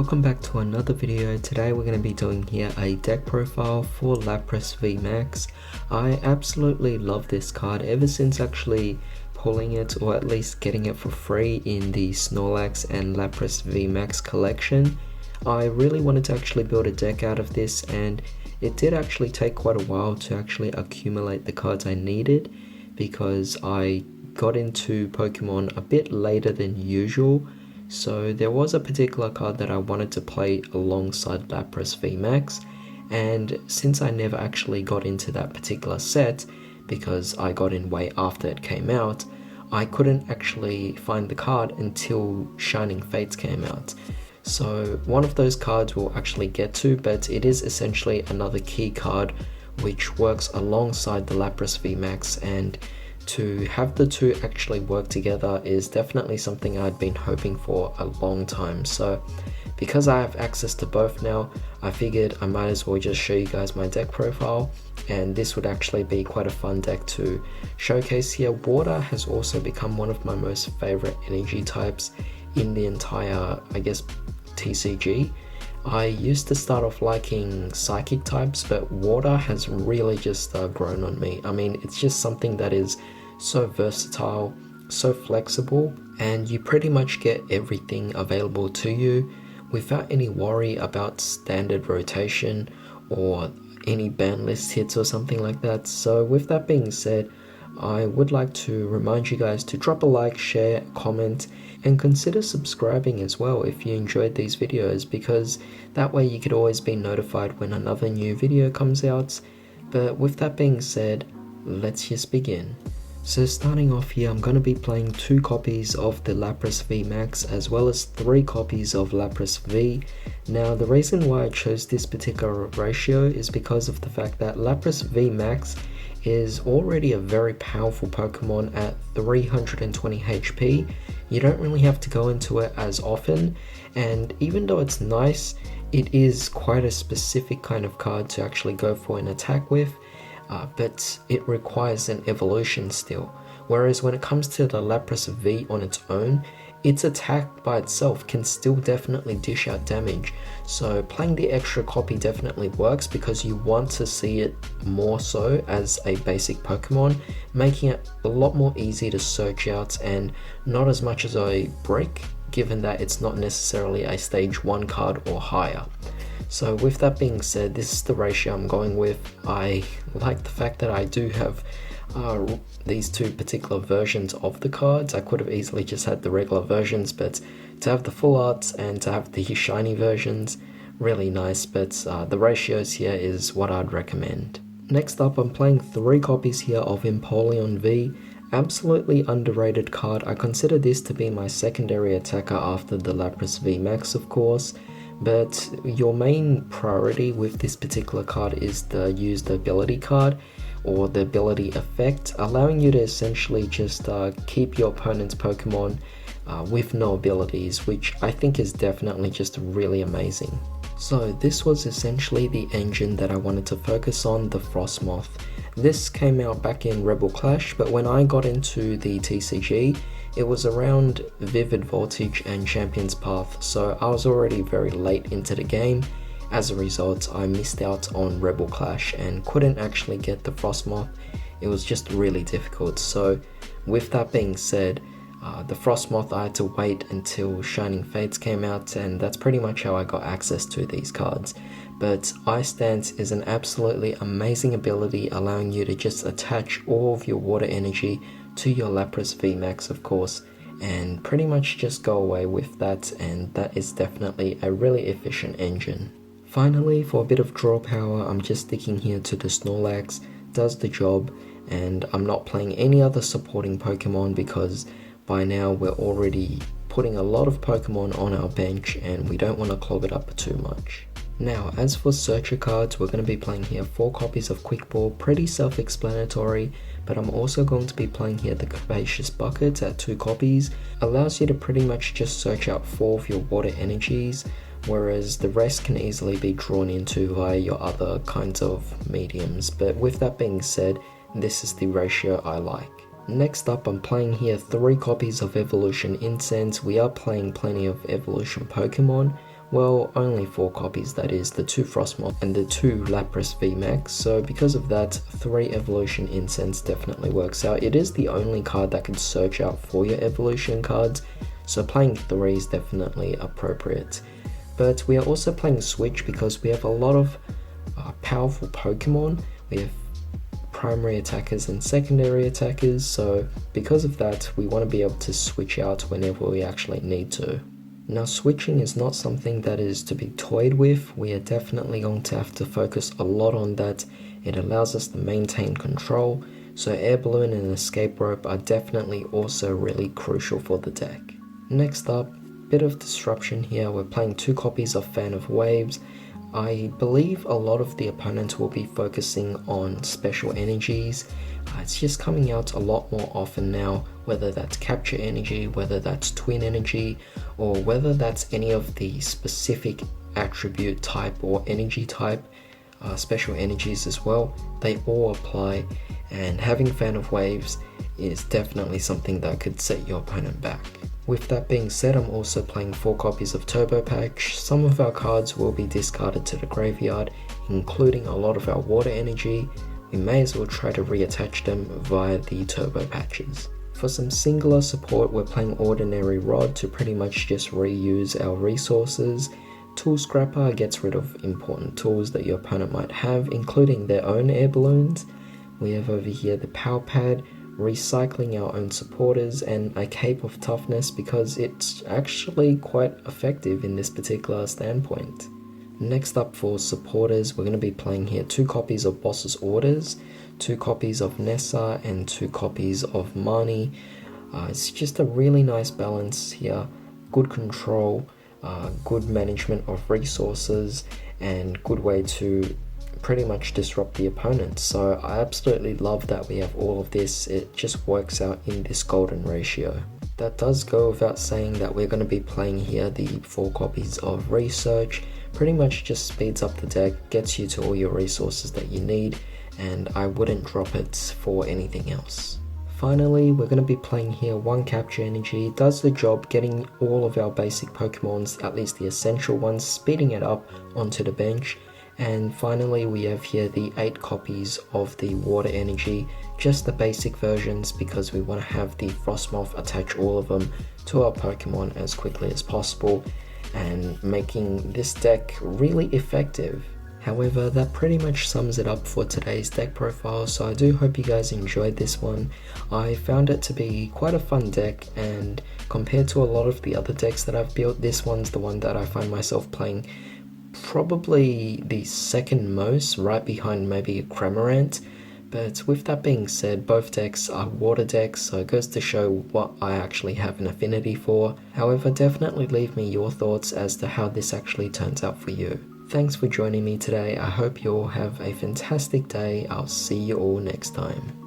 welcome back to another video. Today we're going to be doing here a deck profile for Lapras V Max. I absolutely love this card ever since actually pulling it, or at least getting it for free in the Snorlax and Lapras V Max collection. I really wanted to actually build a deck out of this, and it did actually take quite a while to actually accumulate the cards I needed, because I got into Pokemon a bit later than usual. So there was a particular card that I wanted to play alongside Lapras V Max, and since I never actually got into that particular set, because I got in way after it came out, I couldn't actually find the card until Shining Fates came out. So one of those cards we'll actually get to, but it is essentially another key card which works alongside the Lapras V Max, and to have the two actually work together is definitely something I'd been hoping for a long time. So because I have access to both now, I figured I might as well just show you guys my deck profile, and this would actually be quite a fun deck to showcase here. Water has also become one of my most favorite energy types in the entire, I guess, TCG. I used to start off liking psychic types, but water has really just grown on me. I mean, it's just something that is so versatile, so flexible, and you pretty much get everything available to you without any worry about standard rotation or any ban list hits or something like that. So with that being said, I would like to remind you guys to drop a like, share, comment, and consider subscribing as well if you enjoyed these videos, because that way you could always be notified when another new video comes out. But with that being said, let's just begin. So starting off here, I'm going to be playing 2 copies of the Lapras V Max as well as 3 copies of Lapras V. Now the reason why I chose this particular ratio is because of the fact that Lapras V Max is already a very powerful Pokemon at 320 HP. You don't really have to go into it as often, and even though it's nice, it is quite a specific kind of card to actually go for an attack with. But it requires an evolution still. Whereas when it comes to the Lapras V on its own, its attack by itself can still definitely dish out damage. So playing the extra copy definitely works because you want to see it more so as a basic Pokemon, making it a lot more easy to search out and not as much as a break, given that it's not necessarily a stage 1 card or higher. So with that being said, this is the ratio I'm going with. I like the fact that I do have these 2 particular versions of the cards. I could have easily just had the regular versions, but to have the full arts and to have the shiny versions, really nice. But the ratios here is what I'd recommend. Next up, I'm playing 3 copies here of Empoleon V. Absolutely underrated card. I consider this to be my secondary attacker after the Lapras V Max, of course. But your main priority with this particular card is to use the ability card or the ability effect, allowing you to essentially just keep your opponent's Pokemon with no abilities, which I think is definitely just really amazing. So this was essentially the engine that I wanted to focus on, the Frostmoth. This came out back in Rebel Clash, but when I got into the TCG, it was around Vivid Voltage and Champion's Path, so I was already very late into the game. As a result, I missed out on Rebel Clash and couldn't actually get the Frostmoth. It was just really difficult. So with that being said, the Frostmoth, I had to wait until Shining Fates came out, and that's pretty much how I got access to these cards. But Ice Dance is an absolutely amazing ability, allowing you to just attach all of your water energy to your Lapras V Max, of course, and pretty much just go away with that, and that is definitely a really efficient engine. Finally, for a bit of draw power, I'm just sticking here to the Snorlax. Does the job, and I'm not playing any other supporting Pokemon because by now we're already putting a lot of Pokemon on our bench and we don't want to clog it up too much. Now, as for searcher cards, we're going to be playing here 4 copies of Quick Ball, pretty self-explanatory, but I'm also going to be playing here the Capacious Buckets at 2 copies. Allows you to pretty much just search out 4 of your water energies, whereas the rest can easily be drawn into via your other kinds of mediums. But with that being said, this is the ratio I like. Next up, I'm playing here 3 copies of Evolution Incense. We are playing plenty of Evolution Pokemon. Well, only 4 copies, that is, the 2 Frostmoth and the 2 Lapras V Max, so because of that, 3 Evolution Incense definitely works out. It is the only card that can search out for your evolution cards, so playing 3 is definitely appropriate. But we are also playing Switch because we have a lot of powerful Pokemon. We have primary attackers and secondary attackers, so because of that, we want to be able to switch out whenever we actually need to. Now, switching is not something that is to be toyed with. We are definitely going to have to focus a lot on that. It allows us to maintain control, so Air Balloon and Escape Rope are definitely also really crucial for the deck. Next up, bit of disruption here. We're playing 2 copies of Fan of Waves. I believe a lot of the opponents will be focusing on special energies. It's just coming out a lot more often now, whether that's capture energy, whether that's twin energy, or whether that's any of the specific attribute type or energy type special energies as well. They all apply, and having Fan of Waves is definitely something that could set your opponent back. With that being said, I'm also playing 4 copies of Turbo Patch. Some of our cards will be discarded to the graveyard, including a lot of our water energy. We may as well try to reattach them via the Turbo Patches. For some singular support, we're playing Ordinary Rod to pretty much just reuse our resources. Tool Scrapper gets rid of important tools that your opponent might have, including their own air balloons. We have over here the Power Pad, recycling our own supporters, and a Cape of Toughness because it's actually quite effective in this particular standpoint. Next up for supporters, we're going to be playing here 2 copies of Boss's Orders, 2 copies of Nessa, and 2 copies of Marnie. It's just a really nice balance here, good control, good management of resources, and good way to pretty much disrupt the opponent. So I absolutely love that we have all of this. It just works out in this golden ratio. That does go without saying that we're going to be playing here the 4 copies of Research. Pretty much just speeds up the deck, gets you to all your resources that you need, and I wouldn't drop it for anything else. Finally, we're going to be playing here 1 Capture Energy. It does the job getting all of our basic Pokemons, at least the essential ones, speeding it up onto the bench. And finally, we have here the 8 copies of the Water Energy, just the basic versions because we want to have the Frostmoth attach all of them to our Pokemon as quickly as possible and making this deck really effective. However, that pretty much sums it up for today's deck profile, so I do hope you guys enjoyed this one. I found it to be quite a fun deck, and compared to a lot of the other decks that I've built, this one's the one that I find myself playing probably the second most, right behind maybe a Cramorant. But with that being said, both decks are water decks, so it goes to show what I actually have an affinity for. However, definitely leave me your thoughts as to how this actually turns out for you. Thanks for joining me today. I hope you all have a fantastic day. I'll see you all next time.